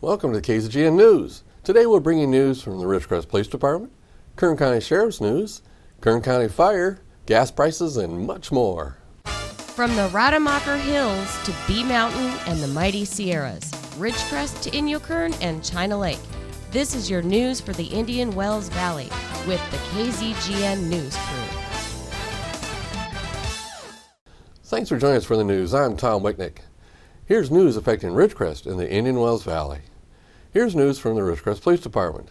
Welcome to KZGN News. Today we're bringing news from the Ridgecrest Police Department, Kern County Sheriff's News, Kern County Fire, gas prices, and much more. From the Rademacher Hills to Bee Mountain and the mighty Sierras, Ridgecrest to Inyo Kern and China Lake, this is your news for the Indian Wells Valley with the KZGN News crew. Thanks for joining us for the news. I'm Tom Wiknich. Here's news affecting Ridgecrest in the Indian Wells Valley. Here's news from the Ridgecrest Police Department.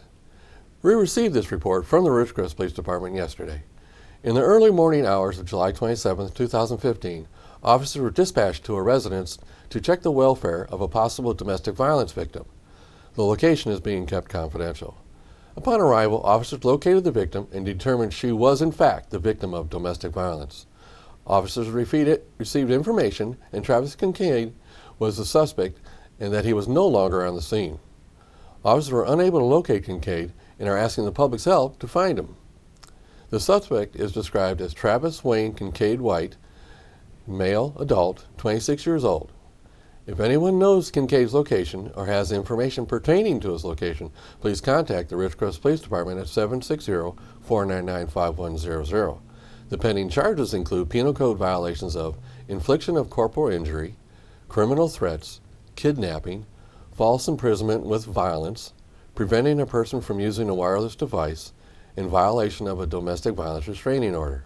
We received this report from the Ridgecrest Police Department yesterday. In the early morning hours of July 27, 2015, officers were dispatched to a residence to check the welfare of a possible domestic violence victim. The location is being kept confidential. Upon arrival, officers located the victim and determined she was in fact the victim of domestic violence. Officers received information, and Travis Kincaid was the suspect and that he was no longer on the scene. Officers were unable to locate Kincaid and are asking the public's help to find him. The suspect is described as Travis Wayne Kincaid White, male, adult, 26 years old. If anyone knows Kincaid's location or has information pertaining to his location, please contact the Ridgecrest Police Department at 760-499-5100. The pending charges include penal code violations of infliction of corporal injury, criminal threats, kidnapping, false imprisonment with violence, preventing a person from using a wireless device, and violation of a domestic violence restraining order.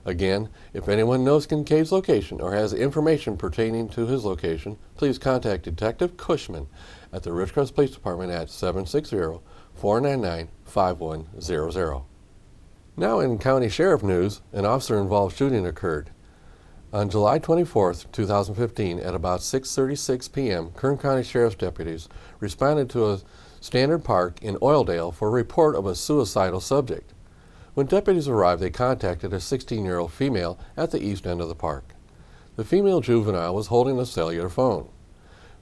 Again, if anyone knows Kincaid's location or has information pertaining to his location, please contact Detective Cushman at the Ridgecrest Police Department at 760-499-5100. Now in County Sheriff news, an officer-involved shooting occurred. On July 24, 2015, at about 6:36 p.m., Kern County Sheriff's deputies responded to a standard park in Oildale for a report of a suicidal subject. When deputies arrived, they contacted a 16-year-old female at the east end of the park. The female juvenile was holding a cellular phone.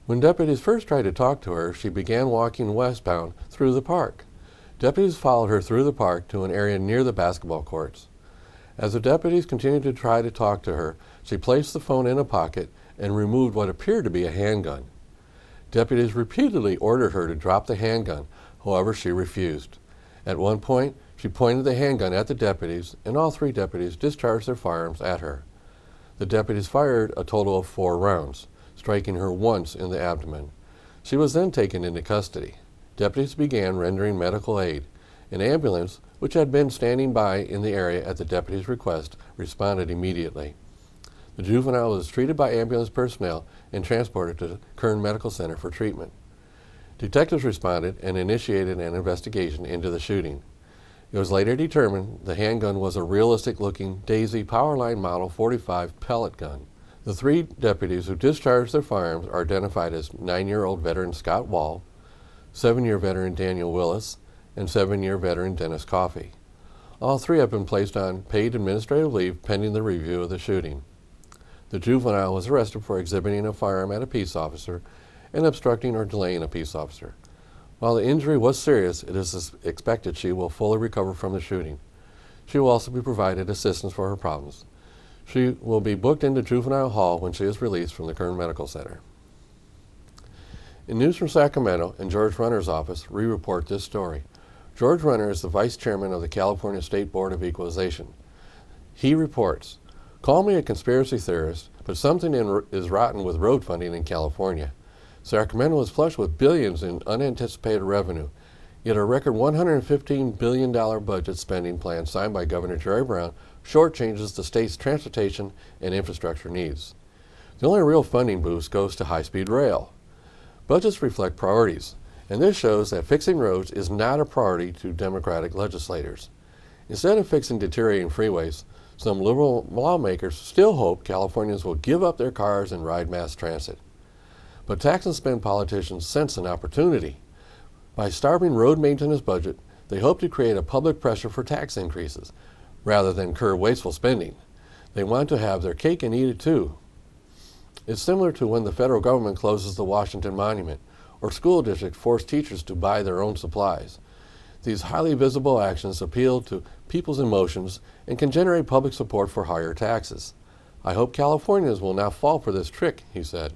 When deputies first tried to talk to her, she began walking westbound through the park. Deputies followed her through the park to an area near the basketball courts. As the deputies continued to try to talk to her, she placed the phone in a pocket and removed what appeared to be a handgun. Deputies repeatedly ordered her to drop the handgun, however she refused. At one point, she pointed the handgun at the deputies, and all three deputies discharged their firearms at her. The deputies fired a total of 4 rounds, striking her once in the abdomen. She was then taken into custody. Deputies began rendering medical aid. An ambulance, which had been standing by in the area at the deputy's request, responded immediately. The juvenile was treated by ambulance personnel and transported to the Kern Medical Center for treatment. Detectives responded and initiated an investigation into the shooting. It was later determined the handgun was a realistic-looking Daisy Powerline Model 45 pellet gun. The 3 deputies who discharged their firearms are identified as 9-year-old veteran Scott Wall, 7-year veteran Daniel Willis, and 7-year veteran Dennis Coffey. All 3 have been placed on paid administrative leave pending the review of the shooting. The juvenile was arrested for exhibiting a firearm at a peace officer and obstructing or delaying a peace officer. While the injury was serious, it is expected she will fully recover from the shooting. She will also be provided assistance for her problems. She will be booked into juvenile hall when she is released from the Kern Medical Center. In news from Sacramento and George Runner's office, we report this story. George Runner is the vice chairman of the California State Board of Equalization. He reports, "Call me a conspiracy theorist, but something is rotten with road funding in California. Sacramento is flush with billions in unanticipated revenue, yet a record $115 billion budget spending plan signed by Governor Jerry Brown shortchanges the state's transportation and infrastructure needs. The only real funding boost goes to high-speed rail. Budgets reflect priorities, and this shows that fixing roads is not a priority to Democratic legislators. Instead of fixing deteriorating freeways, some liberal lawmakers still hope Californians will give up their cars and ride mass transit. But tax and spend politicians sense an opportunity. By starving road maintenance budget, they hope to create a public pressure for tax increases, rather than curb wasteful spending. They want to have their cake and eat it too. It's similar to when the federal government closes the Washington Monument, or school districts force teachers to buy their own supplies. These highly visible actions appeal to people's emotions and can generate public support for higher taxes. I hope Californians will not fall for this trick," he said.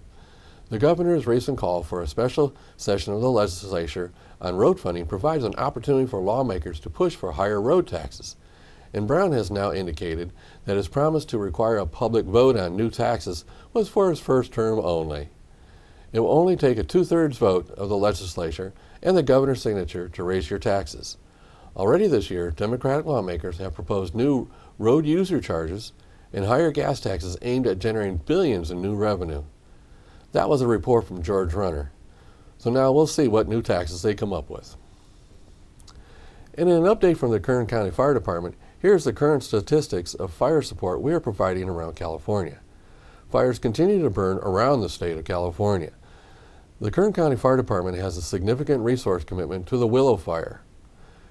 The governor's recent call for a special session of the legislature on road funding provides an opportunity for lawmakers to push for higher road taxes. And Brown has now indicated that his promise to require a public vote on new taxes was for his first term only. It will only take a 2/3 vote of the legislature and the governor's signature to raise your taxes. Already this year, Democratic lawmakers have proposed new road user charges and higher gas taxes aimed at generating billions in new revenue. That was a report from George Runner. So now we'll see what new taxes they come up with. And in an update from the Kern County Fire Department, here's the current statistics of fire support we are providing around California. Fires continue to burn around the state of California. The Kern County Fire Department has a significant resource commitment to the Willow Fire.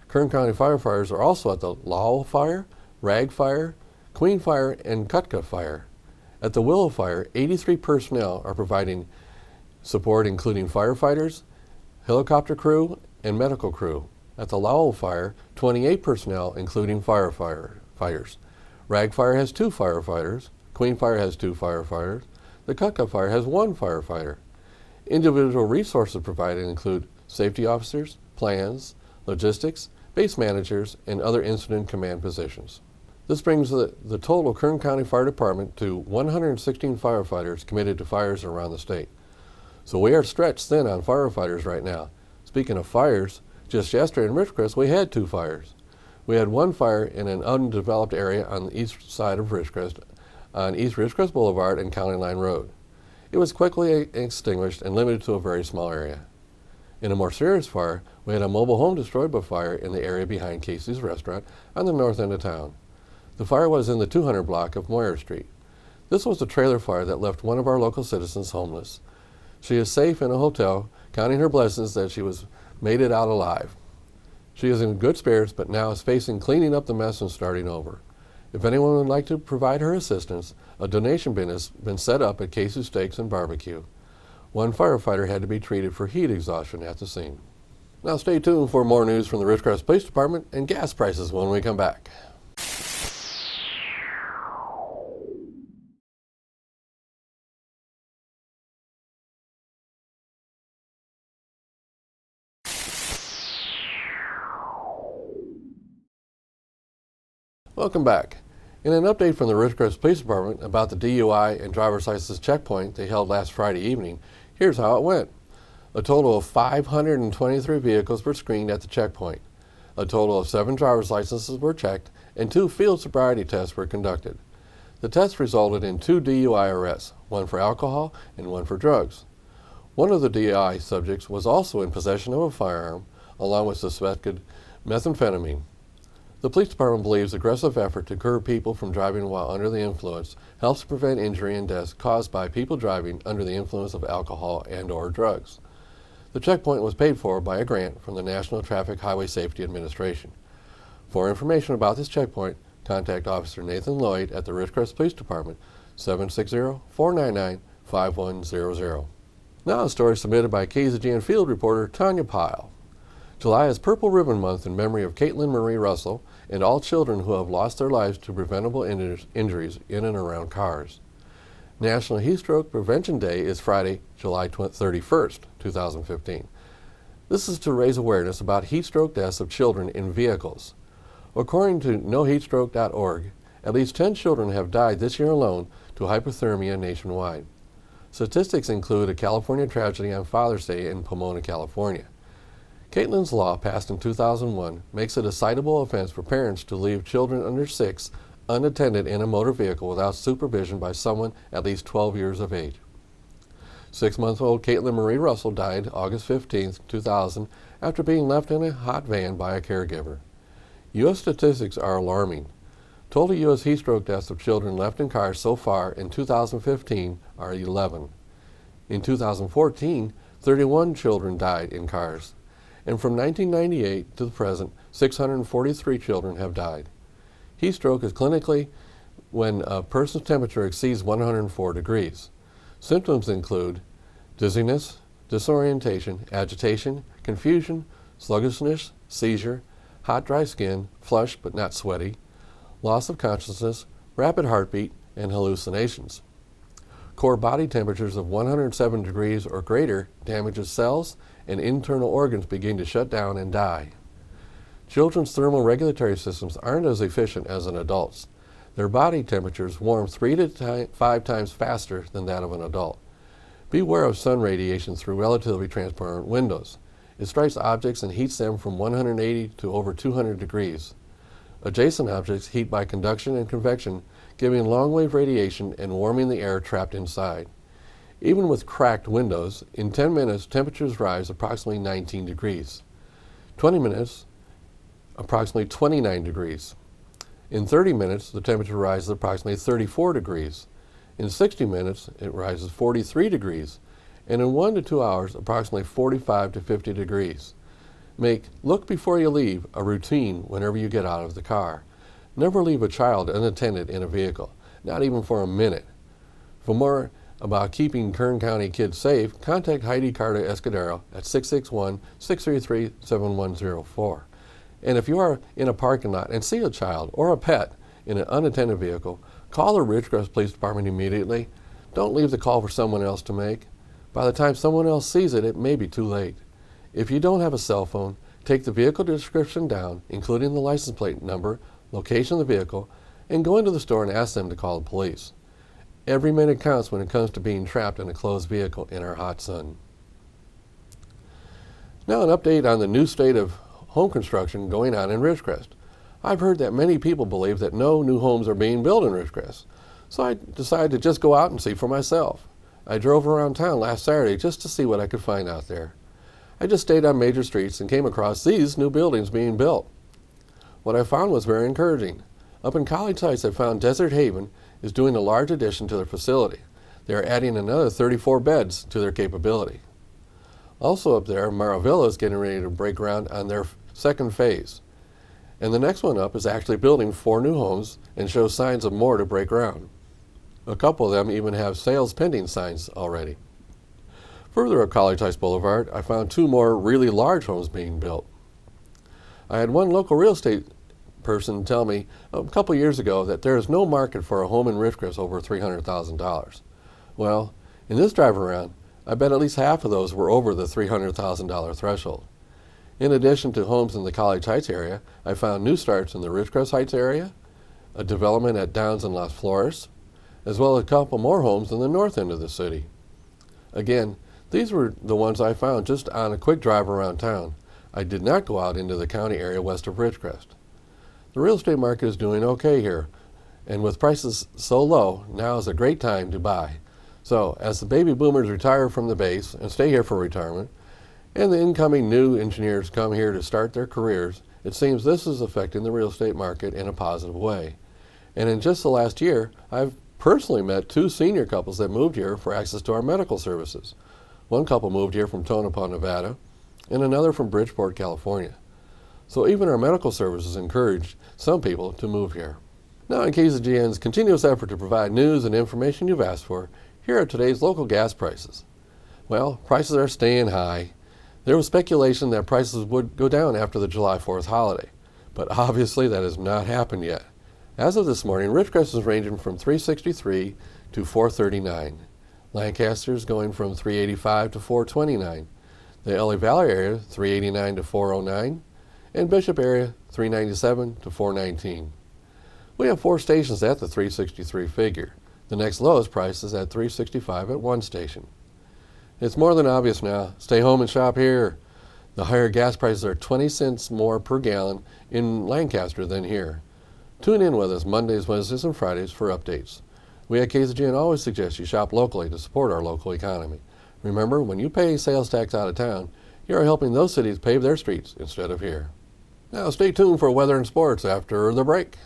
Kern County firefighters are also at the Lowell Fire, Rag Fire, Queen Fire, and Cutka Fire. At the Willow Fire, 83 personnel are providing support, including firefighters, helicopter crew, and medical crew. At the Lowell Fire, 28 personnel, including firefighters. Rag Fire has 2 firefighters. Queen Fire has 2 firefighters. The Cutka Fire has 1 firefighter. Individual resources provided include safety officers, plans, logistics, base managers, and other incident command positions. This brings the total Kern County Fire Department to 116 firefighters committed to fires around the state. So we are stretched thin on firefighters right now. Speaking of fires, just yesterday in Ridgecrest we had 2 fires. We had 1 fire in an undeveloped area on the east side of Ridgecrest, on East Ridgecrest Boulevard and County Line Road. It was quickly extinguished and limited to a very small area. In a more serious fire, we had a mobile home destroyed by fire in the area behind Casey's Restaurant on the north end of town. The fire was in the 200 block of Moyer Street. This was a trailer fire that left one of our local citizens homeless. She is safe in a hotel, counting her blessings that she made it out alive. She is in good spirits, but now is facing cleaning up the mess and starting over. If anyone would like to provide her assistance, a donation bin has been set up at Casey's Steaks and Barbecue. 1 firefighter had to be treated for heat exhaustion at the scene. Now stay tuned for more news from the Ridgecrest Police Department and gas prices when we come back. Welcome back. In an update from the Ridgecrest Police Department about the DUI and driver's license checkpoint they held last Friday evening, here's how it went. A total of 523 vehicles were screened at the checkpoint. A total of 7 driver's licenses were checked and 2 field sobriety tests were conducted. The tests resulted in 2 DUI arrests, 1 for alcohol and 1 for drugs. One of the DUI subjects was also in possession of a firearm, along with suspected methamphetamine. The police department believes aggressive effort to curb people from driving while under the influence helps prevent injury and death caused by people driving under the influence of alcohol and/or drugs. The checkpoint was paid for by a grant from the National Traffic Highway Safety Administration. For information about this checkpoint, contact Officer Nathan Lloyd at the Ridgecrest Police Department, 760-499-5100. Now a story submitted by KZGN field reporter Tanya Pyle. July is Purple Ribbon Month in memory of Caitlin Marie Russell and all children who have lost their lives to preventable injuries in and around cars. National Heat Stroke Prevention Day is Friday, July 31st, 2015. This is to raise awareness about heat stroke deaths of children in vehicles. According to noheatstroke.org, at least 10 children have died this year alone to hypothermia nationwide. Statistics include a California tragedy on Father's Day in Pomona, California. Caitlin's law, passed in 2001, makes it a citable offense for parents to leave children under 6 unattended in a motor vehicle without supervision by someone at least 12 years of age. 6-month-old Caitlin Marie Russell died August 15, 2000, after being left in a hot van by a caregiver. U.S. statistics are alarming. Total U.S. heat stroke deaths of children left in cars so far in 2015 are 11. In 2014, 31 children died in cars. And from 1998 to the present, 643 children have died. Heat stroke is clinically when a person's temperature exceeds 104 degrees. Symptoms include dizziness, disorientation, agitation, confusion, sluggishness, seizure, hot dry skin, flushed but not sweaty, loss of consciousness, rapid heartbeat, and hallucinations. core body temperatures of 107 degrees or greater damages cells and internal organs begin to shut down and die. Children's thermal regulatory systems aren't as efficient as an adult's. Their body temperatures warm 3 to 5 times faster than that of an adult. Beware of sun radiation through relatively transparent windows. It strikes objects and heats them from 180 to over 200 degrees. Adjacent objects heat by conduction and convection, giving long-wave radiation and warming the air trapped inside. Even with cracked windows, in 10 minutes temperatures rise approximately 19 degrees. 20 minutes, approximately 29 degrees. In 30 minutes, the temperature rises approximately 34 degrees. In 60 minutes, it rises 43 degrees. And in 1 to 2 hours, approximately 45 to 50 degrees. Make look before you leave a routine whenever you get out of the car. Never leave a child unattended in a vehicle, not even for a minute. For more about keeping Kern County kids safe, contact Heidi Carter Escudero at 661-633-7104. And if you are in a parking lot and see a child or a pet in an unattended vehicle, call the Ridgecrest Police Department immediately. Don't leave the call for someone else to make. By the time someone else sees it, it may be too late. If you don't have a cell phone, take the vehicle description down, including the license plate number, location of the vehicle, and go into the store and ask them to call the police. Every minute counts when it comes to being trapped in a closed vehicle in our hot sun. Now an update on the new state of home construction going on in Ridgecrest. I've heard that many people believe that no new homes are being built in Ridgecrest, so I decided to just go out and see for myself. I drove around town last Saturday just to see what I could find out there. I just stayed on major streets and came across these new buildings being built. What I found was very encouraging. Up in College Heights, I found Desert Haven is doing a large addition to their facility. They are adding another 34 beds to their capability. Also up there, Maravilla is getting ready to break ground on their second phase. And the next one up is actually building 4 new homes and shows signs of more to break ground. A couple of them even have sales pending signs already. Further up College Heights Boulevard, I found 2 more really large homes being built. I had one local real estate person tell me a couple years ago that there is no market for a home in Ridgecrest over $300,000. Well, in this drive around, I bet at least half of those were over the $300,000 threshold. In addition to homes in the College Heights area, I found new starts in the Ridgecrest Heights area, a development at Downs and Las Flores, as well as a couple more homes in the north end of the city. Again, these were the ones I found just on a quick drive around town. I did not go out into the county area west of Ridgecrest. The real estate market is doing okay here, and with prices so low, now is a great time to buy. So, as the baby boomers retire from the base and stay here for retirement, and the incoming new engineers come here to start their careers, it seems this is affecting the real estate market in a positive way. And in just the last year, I've personally met 2 senior couples that moved here for access to our medical services. One couple moved here from Tonopah, Nevada, and another from Bridgeport, California. So even our medical services encouraged some people to move here. Now in KZGN's continuous effort to provide news and information you've asked for, here are today's local gas prices. Well, prices are staying high. There was speculation that prices would go down after the July 4th holiday, but obviously that has not happened yet. As of this morning, Ridgecrest is ranging from $3.63 to $4.39. Lancaster is going from $3.85 to $4.29. The LA Valley area, $3.89 to $4.09. And Bishop area, $3.97 to $4.19. We have 4 stations at the $3.63 figure. The next lowest price is at $3.65 at one station. It's more than obvious now. Stay home and shop here. The higher gas prices are 20 cents more per gallon in Lancaster than here. Tune in with us Mondays, Wednesdays, and Fridays for updates. We at KZGN always suggest you shop locally to support our local economy. Remember, when you pay sales tax out of town, you are helping those cities pave their streets instead of here. Now stay tuned for weather and sports after the break.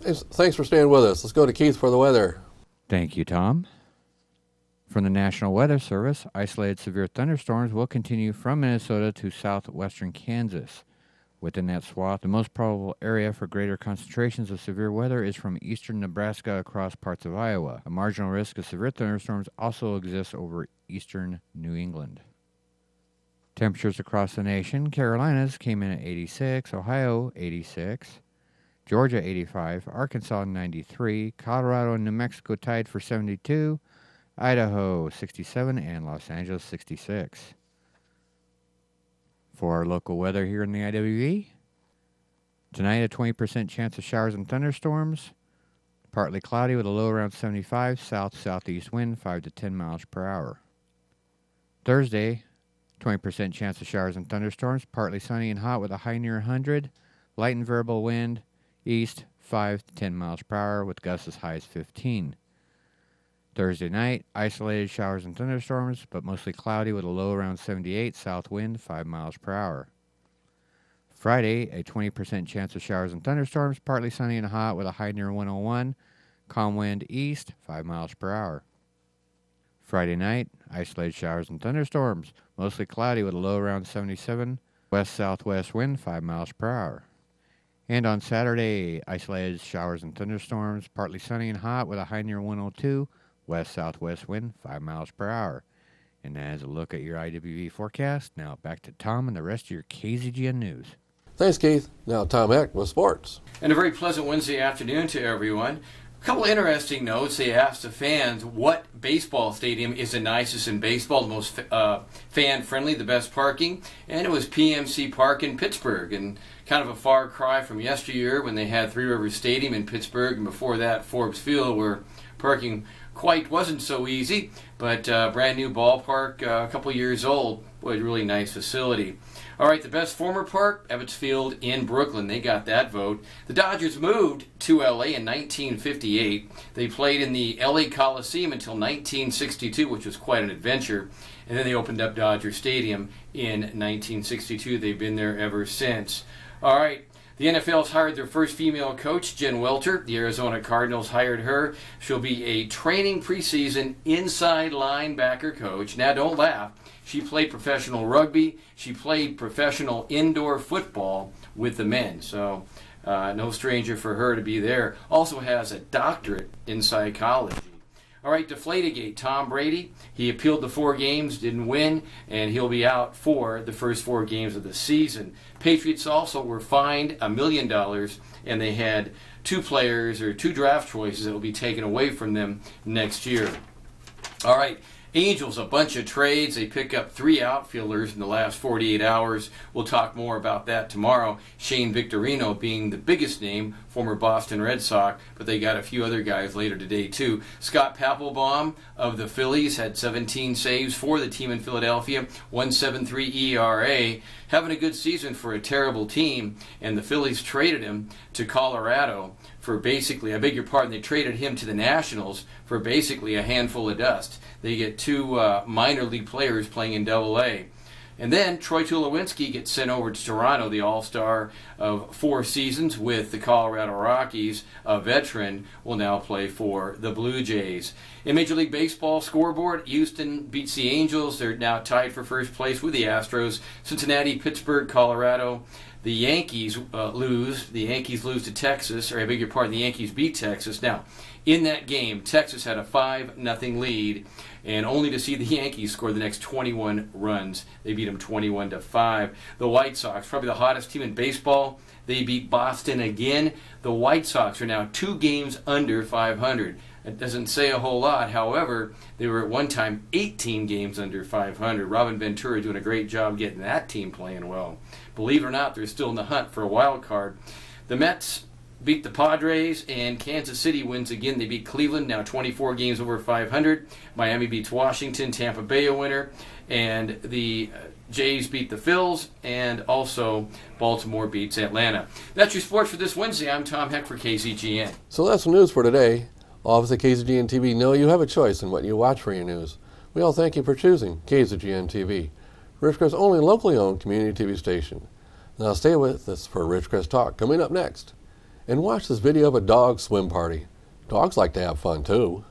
Thanks for staying with us. Let's go to Keith for the weather. Thank you, Tom. From the National Weather Service, isolated severe thunderstorms will continue from Minnesota to southwestern Kansas. Within that swath, the most probable area for greater concentrations of severe weather is from eastern Nebraska across parts of Iowa. A marginal risk of severe thunderstorms also exists over eastern New England. Temperatures across the nation: Carolinas came in at 86, Ohio 86, Georgia 85, Arkansas 93, Colorado and New Mexico tied for 72, Idaho 67, and Los Angeles 66. For our local weather here in the IWV, tonight a 20% chance of showers and thunderstorms, partly cloudy with a low around 75, south-southeast wind 5 to 10 miles per hour. Thursday, 20% chance of showers and thunderstorms, partly sunny and hot with a high near 100, light and variable wind east 5 to 10 miles per hour with gusts as high as 15. Thursday night, isolated showers and thunderstorms, but mostly cloudy with a low around 78, south wind 5 miles per hour. Friday, a 20% chance of showers and thunderstorms, partly sunny and hot with a high near 101, calm wind east 5 miles per hour. Friday night, isolated showers and thunderstorms, mostly cloudy with a low around 77, west-southwest wind 5 miles per hour. And on Saturday, isolated showers and thunderstorms, partly sunny and hot with a high near 102, west-southwest wind 5 miles per hour. And that is a look at your IWV forecast. Now back to Tom and the rest of your KZGN News. Thanks, Keith. Now Tom Heck with sports. And a very pleasant Wednesday afternoon to everyone. A couple of interesting notes. They asked the fans what baseball stadium is the nicest in baseball, the most fan-friendly, the best parking, and it was PMC Park in Pittsburgh, and kind of a far cry from yesteryear when they had Three Rivers Stadium in Pittsburgh, and before that Forbes Field, where parking quite wasn't so easy, but brand new ballpark, a couple years old. Boy, really nice facility. All right, the best former park, Ebbets Field in Brooklyn. They got that vote. The Dodgers moved to LA in 1958. They played in the LA Coliseum until 1962, which was quite an adventure. And then they opened up Dodger Stadium in 1962. They've been there ever since. All right. The NFL's hired their first female coach, Jen Welter. The Arizona Cardinals hired her. She'll be a training preseason inside linebacker coach. Now, don't laugh. She played professional rugby. She played professional indoor football with the men. So, no stranger for her to be there. Also has a doctorate in psychology. All right, Deflategate, Tom Brady. He appealed the 4 games, didn't win, and he'll be out for the first 4 games of the season. Patriots also were fined $1 million, and they had 2 players or 2 draft choices that will be taken away from them next year. All right. Angels, a bunch of trades. They pick up 3 outfielders in the last 48 hours. We'll talk more about that tomorrow. Shane Victorino being the biggest name, former Boston Red Sox, but they got a few other guys later today too. Scott Papelbon of the Phillies had 17 saves for the team in Philadelphia, 1.73 ERA. Having a good season for a terrible team, and the Phillies traded him to Colorado for basically, I beg your pardon, they traded him to the Nationals for basically a handful of dust. They get 2 minor league players playing in Double-A. And then Troy Tulowitzki gets sent over to Toronto, the all-star of 4 seasons with the Colorado Rockies. A veteran will now play for the Blue Jays. In Major League Baseball scoreboard, Houston beats the Angels. They're now tied for first place with the Astros. Cincinnati, Pittsburgh, Colorado. The Yankees lose. The Yankees lose to Texas, or I beg your pardon, the Yankees beat Texas. Now, in that game, Texas had a 5-0 lead, and only to see the Yankees score the next 21 runs. They beat them 21-5. The White Sox, probably the hottest team in baseball, they beat Boston again. The White Sox are now 2 games under 500. It doesn't say a whole lot. However, they were at one time 18 games under 500. Robin Ventura doing a great job getting that team playing well. Believe it or not, they're still in the hunt for a wild card. The Mets beat the Padres, and Kansas City wins again. They beat Cleveland, now 24 games over 500. Miami beats Washington, Tampa Bay a winner, and the Jays beat the Phils, and also Baltimore beats Atlanta. That's your sports for this Wednesday. I'm Tom Heck for KZGN. So that's the news for today. All of us at KZGN-TV know you have a choice in what you watch for your news. We all thank you for choosing KZGN-TV, Ridgecrest's only locally owned community TV station. Now stay with us for Ridgecrest Talk coming up next. And watch this video of a dog swim party. Dogs like to have fun too.